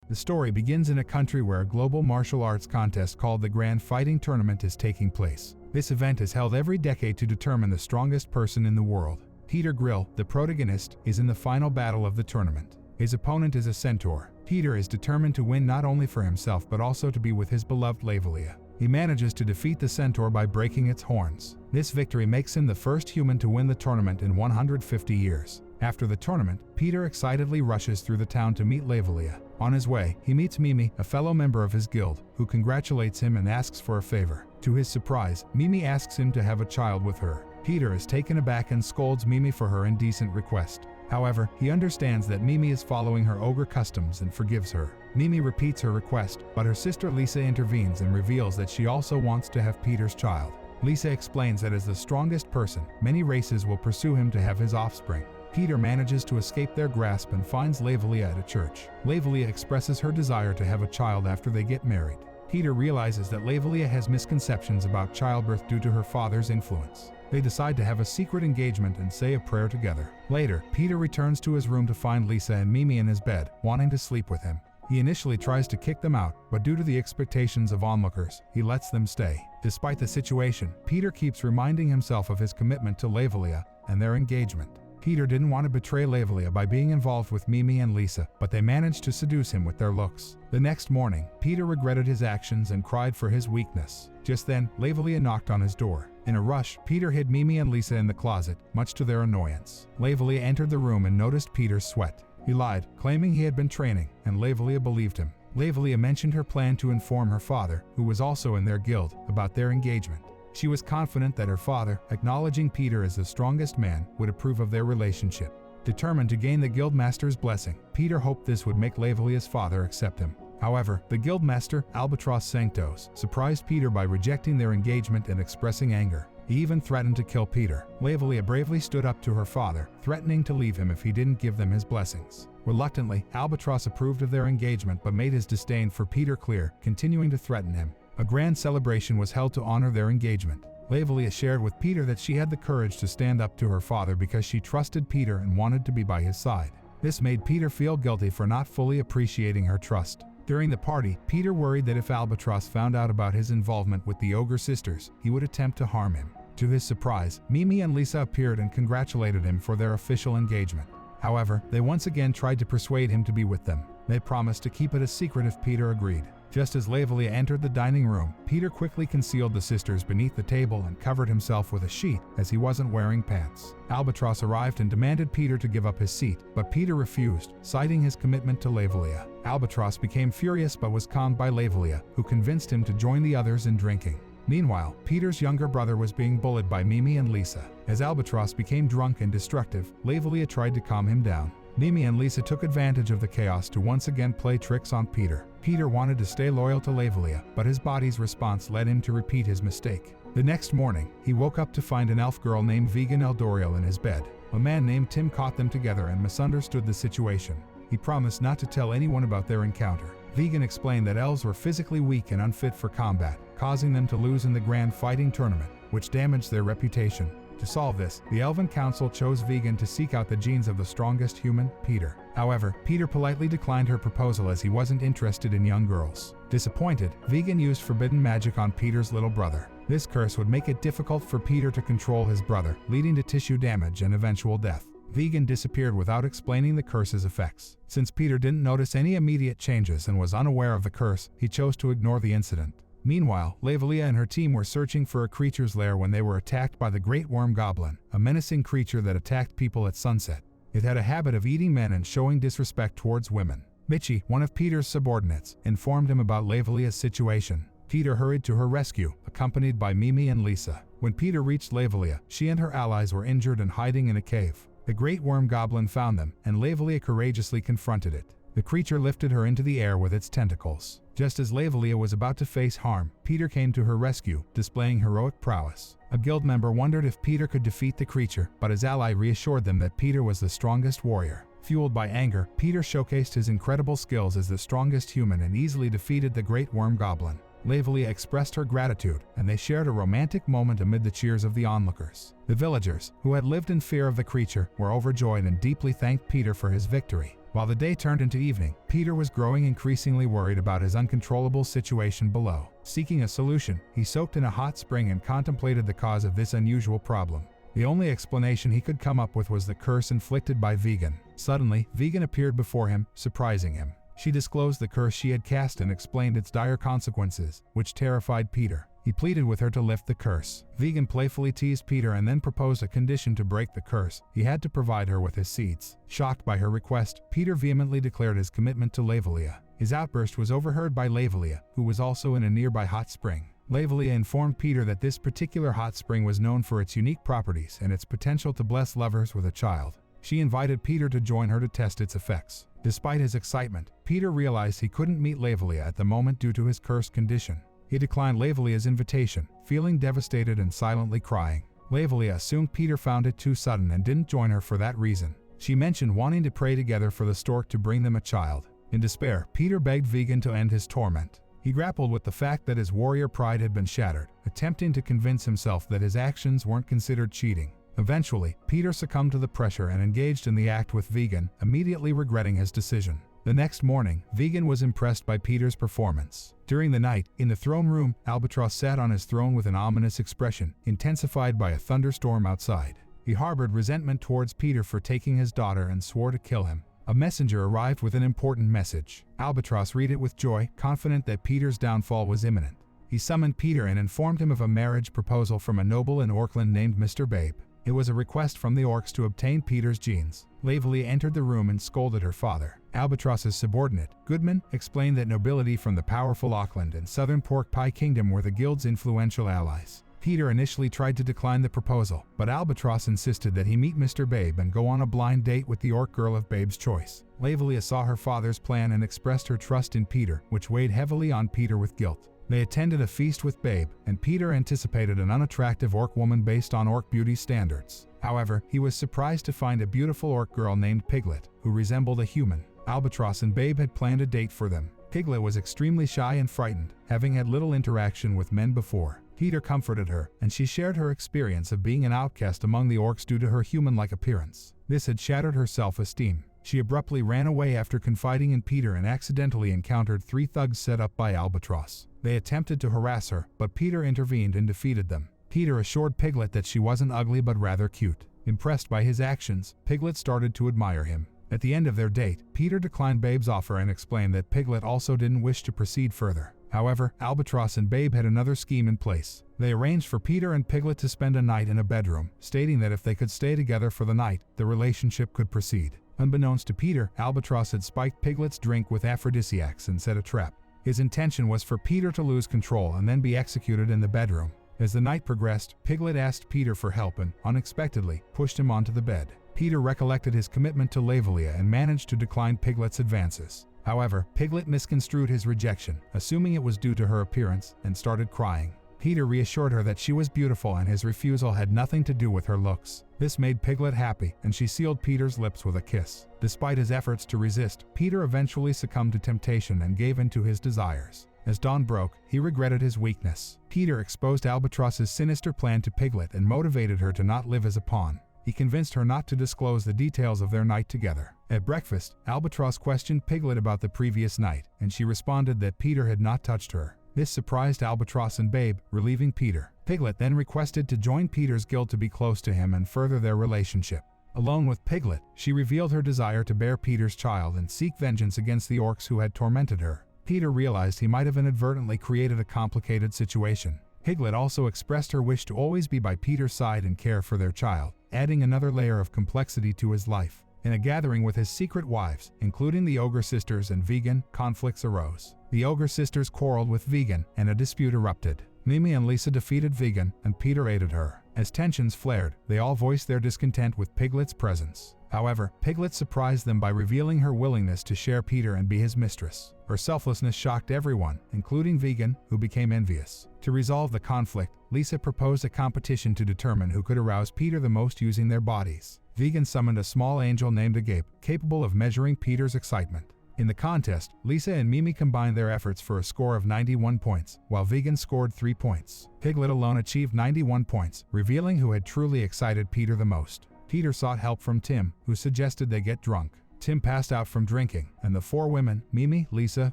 The story begins in a country where a global martial arts contest called the Grand Fighting Tournament is taking place. This event is held every decade to determine the strongest person in the world. Peter Grill, the protagonist, is in the final battle of the tournament. His opponent is a centaur. Peter is determined to win not only for himself but also to be with his beloved Lavelia. He manages to defeat the centaur by breaking its horns. This victory makes him the first human to win the tournament in 150 years. After the tournament, Peter excitedly rushes through the town to meet Lavelia. On his way, he meets Mimi, a fellow member of his guild, who congratulates him and asks for a favor. To his surprise, Mimi asks him to have a child with her. Peter is taken aback and scolds Mimi for her indecent request. However, he understands that Mimi is following her ogre customs and forgives her. Mimi repeats her request, but her sister Lisa intervenes and reveals that she also wants to have Peter's child. Lisa explains that as the strongest person, many races will pursue him to have his offspring. Peter manages to escape their grasp and finds Lavelia at a church. Lavelia expresses her desire to have a child after they get married. Peter realizes that Lavelia has misconceptions about childbirth due to her father's influence. They decide to have a secret engagement and say a prayer together. Later, Peter returns to his room to find Lisa and Mimi in his bed, wanting to sleep with him. He initially tries to kick them out, but due to the expectations of onlookers, he lets them stay. Despite the situation, Peter keeps reminding himself of his commitment to Lavelia and their engagement. Peter didn't want to betray Lavelia by being involved with Mimi and Lisa, but they managed to seduce him with their looks. The next morning, Peter regretted his actions and cried for his weakness. Just then, Lavelia knocked on his door. In a rush, Peter hid Mimi and Lisa in the closet, much to their annoyance. Lavelia entered the room and noticed Peter's sweat. He lied, claiming he had been training, and Lavelia believed him. Lavelia mentioned her plan to inform her father, who was also in their guild, about their engagement. She was confident that her father, acknowledging Peter as the strongest man, would approve of their relationship. Determined to gain the guildmaster's blessing, Peter hoped this would make Lavelia's father accept him. However, the guildmaster, Albatross Sanctos, surprised Peter by rejecting their engagement and expressing anger. He even threatened to kill Peter. Lavelia bravely stood up to her father, threatening to leave him if he didn't give them his blessings. Reluctantly, Albatross approved of their engagement but made his disdain for Peter clear, continuing to threaten him. A grand celebration was held to honor their engagement. Lavelia shared with Peter that she had the courage to stand up to her father because she trusted Peter and wanted to be by his side. This made Peter feel guilty for not fully appreciating her trust. During the party, Peter worried that if Albatross found out about his involvement with the Ogre sisters, he would attempt to harm him. To his surprise, Mimi and Lisa appeared and congratulated him for their official engagement. However, they once again tried to persuade him to be with them. They promised to keep it a secret if Peter agreed. Just as Lavelia entered the dining room, Peter quickly concealed the sisters beneath the table and covered himself with a sheet, as he wasn't wearing pants. Albatross arrived and demanded Peter to give up his seat, but Peter refused, citing his commitment to Lavelia. Albatross became furious but was calmed by Lavelia, who convinced him to join the others in drinking. Meanwhile, Peter's younger brother was being bullied by Mimi and Lisa. As Albatross became drunk and destructive, Lavelia tried to calm him down. Mimi and Lisa took advantage of the chaos to once again play tricks on Peter. Peter wanted to stay loyal to Lavelia, but his body's response led him to repeat his mistake. The next morning, he woke up to find an elf girl named Vegan Eldoriel in his bed. A man named Tim caught them together and misunderstood the situation. He promised not to tell anyone about their encounter. Vegan explained that elves were physically weak and unfit for combat, causing them to lose in the Grand Fighting Tournament, which damaged their reputation. To solve this, the Elven Council chose Vegan to seek out the genes of the strongest human, Peter. However, Peter politely declined her proposal as he wasn't interested in young girls. Disappointed, Vegan used forbidden magic on Peter's little brother. This curse would make it difficult for Peter to control his brother, leading to tissue damage and eventual death. Vegan disappeared without explaining the curse's effects. Since Peter didn't notice any immediate changes and was unaware of the curse, he chose to ignore the incident. Meanwhile, Lavelia and her team were searching for a creature's lair when they were attacked by the Great Worm Goblin, a menacing creature that attacked people at sunset. It had a habit of eating men and showing disrespect towards women. Mitchie, one of Peter's subordinates, informed him about Lavelia's situation. Peter hurried to her rescue, accompanied by Mimi and Lisa. When Peter reached Lavelia, she and her allies were injured and hiding in a cave. The Great Worm Goblin found them, and Lavelia courageously confronted it. The creature lifted her into the air with its tentacles. Just as Lavelia was about to face harm, Peter came to her rescue, displaying heroic prowess. A guild member wondered if Peter could defeat the creature, but his ally reassured them that Peter was the strongest warrior. Fueled by anger, Peter showcased his incredible skills as the strongest human and easily defeated the Great Worm Goblin. Lavelia expressed her gratitude, and they shared a romantic moment amid the cheers of the onlookers. The villagers, who had lived in fear of the creature, were overjoyed and deeply thanked Peter for his victory. While the day turned into evening, Peter was growing increasingly worried about his uncontrollable situation below. Seeking a solution, he soaked in a hot spring and contemplated the cause of this unusual problem. The only explanation he could come up with was the curse inflicted by Vegan. Suddenly, Vegan appeared before him, surprising him. She disclosed the curse she had cast and explained its dire consequences, which terrified Peter. He pleaded with her to lift the curse. Vegan playfully teased Peter and then proposed a condition to break the curse. He had to provide her with his seeds. Shocked by her request, Peter vehemently declared his commitment to Lavelia. His outburst was overheard by Lavelia, who was also in a nearby hot spring. Lavelia informed Peter that this particular hot spring was known for its unique properties and its potential to bless lovers with a child. She invited Peter to join her to test its effects. Despite his excitement, Peter realized he couldn't meet Lavelia at the moment due to his cursed condition. He declined Lavelia's invitation, feeling devastated and silently crying. Lavelia assumed Peter found it too sudden and didn't join her for that reason. She mentioned wanting to pray together for the stork to bring them a child. In despair, Peter begged Vegan to end his torment. He grappled with the fact that his warrior pride had been shattered, attempting to convince himself that his actions weren't considered cheating. Eventually, Peter succumbed to the pressure and engaged in the act with Vegan, immediately regretting his decision. The next morning, Vegan was impressed by Peter's performance. During the night, in the throne room, Albatross sat on his throne with an ominous expression, intensified by a thunderstorm outside. He harbored resentment towards Peter for taking his daughter and swore to kill him. A messenger arrived with an important message. Albatross read it with joy, confident that Peter's downfall was imminent. He summoned Peter and informed him of a marriage proposal from a noble in Orkland named Mr. Babe. It was a request from the orcs to obtain Peter's genes. Lavelia entered the room and scolded her father. Albatross's subordinate, Goodman, explained that nobility from the powerful Auckland and southern Pork Pie Kingdom were the guild's influential allies. Peter initially tried to decline the proposal, but Albatross insisted that he meet Mr. Babe and go on a blind date with the orc girl of Babe's choice. Lavelia saw her father's plan and expressed her trust in Peter, which weighed heavily on Peter with guilt. They attended a feast with Babe, and Peter anticipated an unattractive orc woman based on orc beauty standards. However, he was surprised to find a beautiful orc girl named Piglet, who resembled a human. Albatross and Babe had planned a date for them. Piglet was extremely shy and frightened, having had little interaction with men before. Peter comforted her, and she shared her experience of being an outcast among the orcs due to her human-like appearance. This had shattered her self-esteem. She abruptly ran away after confiding in Peter and accidentally encountered 3 thugs set up by Albatross. They attempted to harass her, but Peter intervened and defeated them. Peter assured Piglet that she wasn't ugly but rather cute. Impressed by his actions, Piglet started to admire him. At the end of their date, Peter declined Babe's offer and explained that Piglet also didn't wish to proceed further. However, Albatross and Babe had another scheme in place. They arranged for Peter and Piglet to spend a night in a bedroom, stating that if they could stay together for the night, the relationship could proceed. Unbeknownst to Peter, Albatross had spiked Piglet's drink with aphrodisiacs and set a trap. His intention was for Peter to lose control and then be executed in the bedroom. As the night progressed, Piglet asked Peter for help and, unexpectedly, pushed him onto the bed. Peter recollected his commitment to Lavelia and managed to decline Piglet's advances. However, Piglet misconstrued his rejection, assuming it was due to her appearance, and started crying. Peter reassured her that she was beautiful and his refusal had nothing to do with her looks. This made Piglet happy, and she sealed Peter's lips with a kiss. Despite his efforts to resist, Peter eventually succumbed to temptation and gave in to his desires. As dawn broke, he regretted his weakness. Peter exposed Albatross's sinister plan to Piglet and motivated her to not live as a pawn. He convinced her not to disclose the details of their night together. At breakfast, Albatross questioned Piglet about the previous night, and she responded that Peter had not touched her. This surprised Albatross and Babe, relieving Peter. Piglet then requested to join Peter's guild to be close to him and further their relationship. Alone with Piglet, she revealed her desire to bear Peter's child and seek vengeance against the orcs who had tormented her. Peter realized he might have inadvertently created a complicated situation. Piglet also expressed her wish to always be by Peter's side and care for their child, adding another layer of complexity to his life. In a gathering with his secret wives, including the Ogre Sisters and Vegan, conflicts arose. The Ogre Sisters quarreled with Vegan, and a dispute erupted. Mimi and Lisa defeated Vegan, and Peter aided her. As tensions flared, they all voiced their discontent with Piglet's presence. However, Piglet surprised them by revealing her willingness to share Peter and be his mistress. Her selflessness shocked everyone, including Vegan, who became envious. To resolve the conflict, Lisa proposed a competition to determine who could arouse Peter the most using their bodies. Vegan summoned a small angel named Agape, capable of measuring Peter's excitement. In the contest, Lisa and Mimi combined their efforts for a score of 91 points, while Vegan scored 3 points. Piglet alone achieved 91 points, revealing who had truly excited Peter the most. Peter sought help from Tim, who suggested they get drunk. Tim passed out from drinking, and the four women, Mimi, Lisa,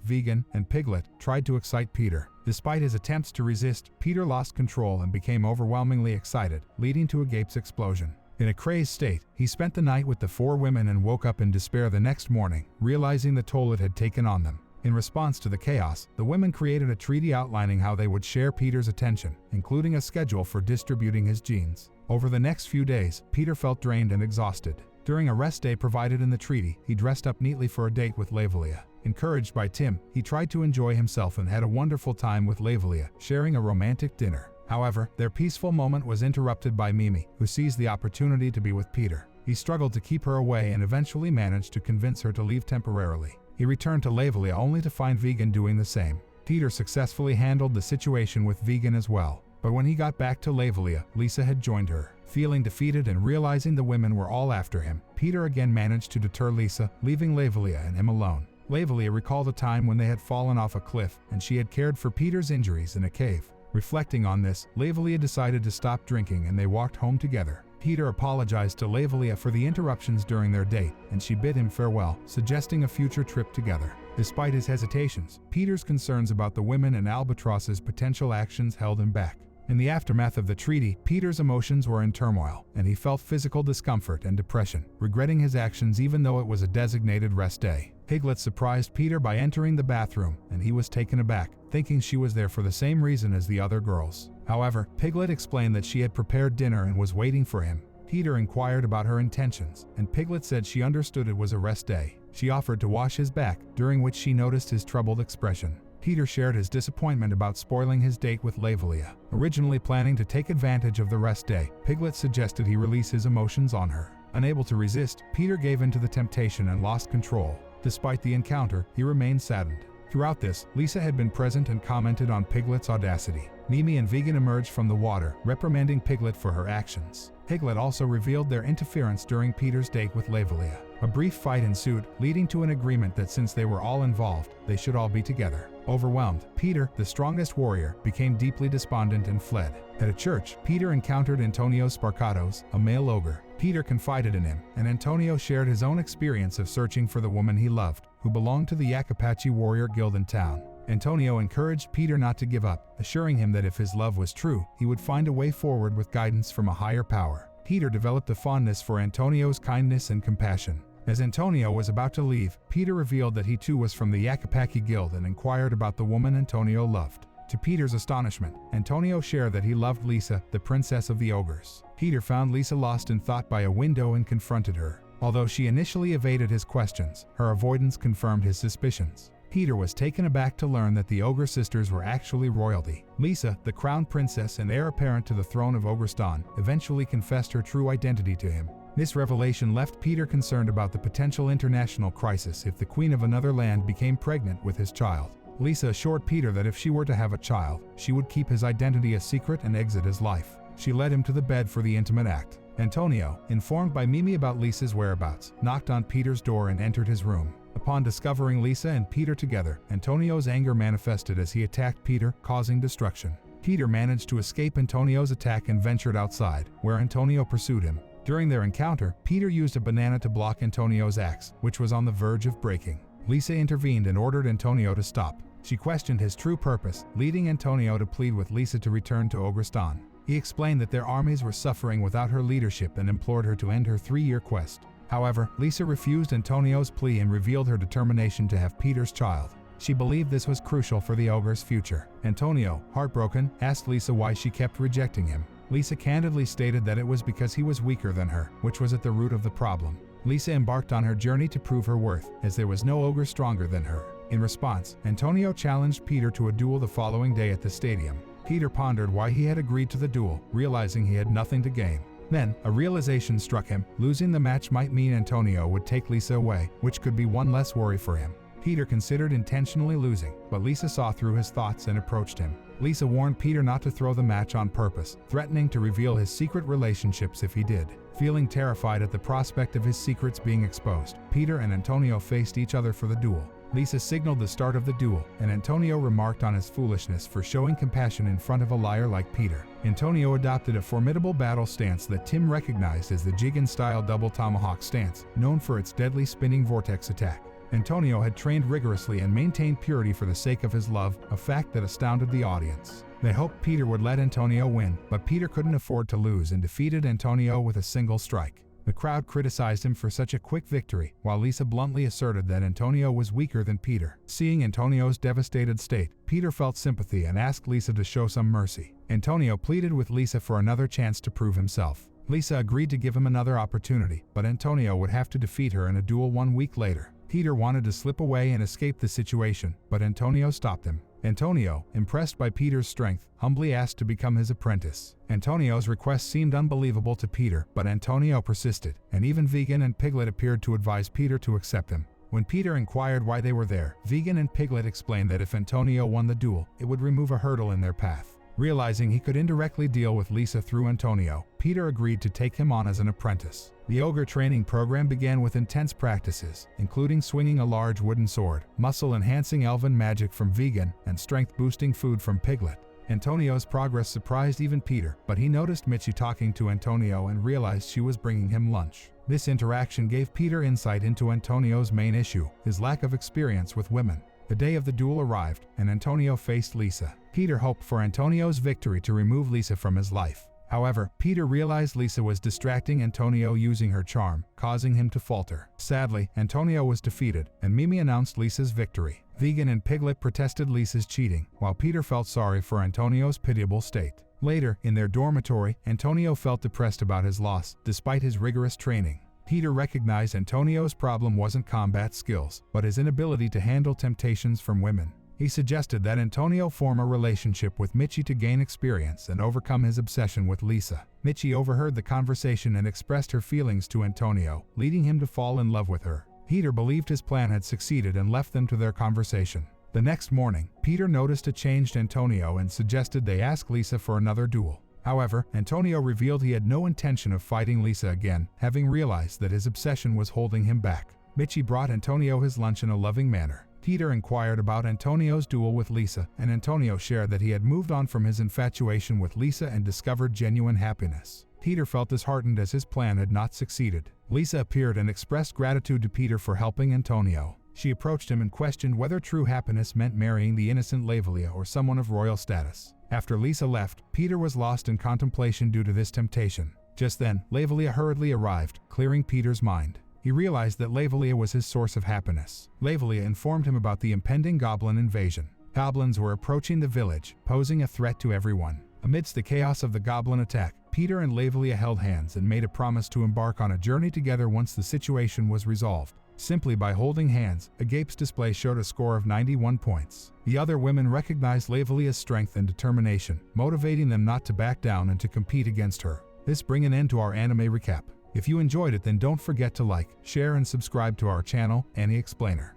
Vegan, and Piglet, tried to excite Peter. Despite his attempts to resist, Peter lost control and became overwhelmingly excited, leading to a Gape's explosion. In a crazed state, he spent the night with the four women and woke up in despair the next morning, realizing the toll it had taken on them. In response to the chaos, the women created a treaty outlining how they would share Peter's attention, including a schedule for distributing his genes. Over the next few days, Peter felt drained and exhausted. During a rest day provided in the treaty, he dressed up neatly for a date with Lavelia. Encouraged by Tim, he tried to enjoy himself and had a wonderful time with Lavelia, sharing a romantic dinner. However, their peaceful moment was interrupted by Mimi, who seized the opportunity to be with Peter. He struggled to keep her away and eventually managed to convince her to leave temporarily. He returned to Lavelia only to find Vegan doing the same. Peter successfully handled the situation with Vegan as well. But when he got back to Lavelia, Lisa had joined her. Feeling defeated and realizing the women were all after him, Peter again managed to deter Lisa, leaving Lavelia and him alone. Lavelia recalled a time when they had fallen off a cliff and she had cared for Peter's injuries in a cave. Reflecting on this, Lavelia decided to stop drinking and they walked home together. Peter apologized to Lavelia for the interruptions during their date, and she bid him farewell, suggesting a future trip together. Despite his hesitations, Peter's concerns about the women and Albatross's potential actions held him back. In the aftermath of the treaty, Peter's emotions were in turmoil, and he felt physical discomfort and depression, regretting his actions even though it was a designated rest day. Piglet surprised Peter by entering the bathroom, and he was taken aback, thinking she was there for the same reason as the other girls. However, Piglet explained that she had prepared dinner and was waiting for him. Peter inquired about her intentions, and Piglet said she understood it was a rest day. She offered to wash his back, during which she noticed his troubled expression. Peter shared his disappointment about spoiling his date with Lavelia. Originally planning to take advantage of the rest day, Piglet suggested he release his emotions on her. Unable to resist, Peter gave in to the temptation and lost control. Despite the encounter, he remained saddened. Throughout this, Lisa had been present and commented on Piglet's audacity. Mimi and Vegan emerged from the water, reprimanding Piglet for her actions. Piglet also revealed their interference during Peter's date with Lavelia. A brief fight ensued, leading to an agreement that since they were all involved, they should all be together. Overwhelmed, Peter, the strongest warrior, became deeply despondent and fled. At a church, Peter encountered Antonio Sparcatos, a male ogre. Peter confided in him, and Antonio shared his own experience of searching for the woman he loved, who belonged to the Yacapachi warrior guild in town. Antonio encouraged Peter not to give up, assuring him that if his love was true, he would find a way forward with guidance from a higher power. Peter developed a fondness for Antonio's kindness and compassion. As Antonio was about to leave, Peter revealed that he too was from the Yacapachi guild and inquired about the woman Antonio loved. To Peter's astonishment, Antonio shared that he loved Lisa, the princess of the ogres. Peter found Lisa lost in thought by a window and confronted her. Although she initially evaded his questions, her avoidance confirmed his suspicions. Peter was taken aback to learn that the Ogre sisters were actually royalty. Lisa, the crown princess and heir apparent to the throne of Ogrestan, eventually confessed her true identity to him. This revelation left Peter concerned about the potential international crisis if the queen of another land became pregnant with his child. Lisa assured Peter that if she were to have a child, she would keep his identity a secret and exit his life. She led him to the bed for the intimate act. Antonio, informed by Mimi about Lisa's whereabouts, knocked on Peter's door and entered his room. Upon discovering Lisa and Peter together, Antonio's anger manifested as he attacked Peter, causing destruction. Peter managed to escape Antonio's attack and ventured outside, where Antonio pursued him. During their encounter, Peter used a banana to block Antonio's axe, which was on the verge of breaking. Lisa intervened and ordered Antonio to stop. She questioned his true purpose, leading Antonio to plead with Lisa to return to Ogrestan. He explained that their armies were suffering without her leadership and implored her to end her 3-year quest. However, Lisa refused Antonio's plea and revealed her determination to have Peter's child. She believed this was crucial for the ogre's future. Antonio, heartbroken, asked Lisa why she kept rejecting him. Lisa candidly stated that it was because he was weaker than her, which was at the root of the problem. Lisa embarked on her journey to prove her worth, as there was no ogre stronger than her. In response, Antonio challenged Peter to a duel the following day at the stadium. Peter pondered why he had agreed to the duel, realizing he had nothing to gain. Then, a realization struck him. Losing the match might mean Antonio would take Lisa away, which could be one less worry for him. Peter considered intentionally losing, but Lisa saw through his thoughts and approached him. Lisa warned Peter not to throw the match on purpose, threatening to reveal his secret relationships if he did. Feeling terrified at the prospect of his secrets being exposed, Peter and Antonio faced each other for the duel. Lisa signaled the start of the duel, and Antonio remarked on his foolishness for showing compassion in front of a liar like Peter. Antonio adopted a formidable battle stance that Tim recognized as the Jigen-style double tomahawk stance, known for its deadly spinning vortex attack. Antonio had trained rigorously and maintained purity for the sake of his love, a fact that astounded the audience. They hoped Peter would let Antonio win, but Peter couldn't afford to lose and defeated Antonio with a single strike. The crowd criticized him for such a quick victory, while Lisa bluntly asserted that Antonio was weaker than Peter. Seeing Antonio's devastated state, Peter felt sympathy and asked Lisa to show some mercy. Antonio pleaded with Lisa for another chance to prove himself. Lisa agreed to give him another opportunity, but Antonio would have to defeat her in a duel 1 week later. Peter wanted to slip away and escape the situation, but Antonio stopped him. Antonio, impressed by Peter's strength, humbly asked to become his apprentice. Antonio's request seemed unbelievable to Peter, but Antonio persisted, and even Vegan and Piglet appeared to advise Peter to accept him. When Peter inquired why they were there, Vegan and Piglet explained that if Antonio won the duel, it would remove a hurdle in their path. Realizing he could indirectly deal with Lisa through Antonio, Peter agreed to take him on as an apprentice. The ogre training program began with intense practices, including swinging a large wooden sword, muscle-enhancing elven magic from Vegan, and strength-boosting food from Piglet. Antonio's progress surprised even Peter, but he noticed Michi talking to Antonio and realized she was bringing him lunch. This interaction gave Peter insight into Antonio's main issue, his lack of experience with women. The day of the duel arrived, and Antonio faced Lisa. Peter hoped for Antonio's victory to remove Lisa from his life. However, Peter realized Lisa was distracting Antonio using her charm, causing him to falter. Sadly, Antonio was defeated, and Mimi announced Lisa's victory. Vegan and Piglet protested Lisa's cheating, while Peter felt sorry for Antonio's pitiable state. Later, in their dormitory, Antonio felt depressed about his loss, despite his rigorous training. Peter recognized Antonio's problem wasn't combat skills, but his inability to handle temptations from women. He suggested that Antonio form a relationship with Michi to gain experience and overcome his obsession with Lisa. Michi overheard the conversation and expressed her feelings to Antonio, leading him to fall in love with her. Peter believed his plan had succeeded and left them to their conversation. The next morning, Peter noticed a changed Antonio and suggested they ask Lisa for another duel. However, Antonio revealed he had no intention of fighting Lisa again, having realized that his obsession was holding him back. Michi brought Antonio his lunch in a loving manner. Peter inquired about Antonio's duel with Lisa, and Antonio shared that he had moved on from his infatuation with Lisa and discovered genuine happiness. Peter felt disheartened as his plan had not succeeded. Lisa appeared and expressed gratitude to Peter for helping Antonio. She approached him and questioned whether true happiness meant marrying the innocent Lavelia or someone of royal status. After Lisa left, Peter was lost in contemplation due to this temptation. Just then, Lavelia hurriedly arrived, clearing Peter's mind. He realized that Lavelia was his source of happiness. Lavelia informed him about the impending goblin invasion. Goblins were approaching the village, posing a threat to everyone. Amidst the chaos of the goblin attack, Peter and Lavelia held hands and made a promise to embark on a journey together once the situation was resolved. Simply by holding hands, Agape's display showed a score of 91 points. The other women recognized Lavelia's strength and determination, motivating them not to back down and to compete against her. This brings an end to our anime recap. If you enjoyed it, then don't forget to like, share, and subscribe to our channel, Annie Explainer.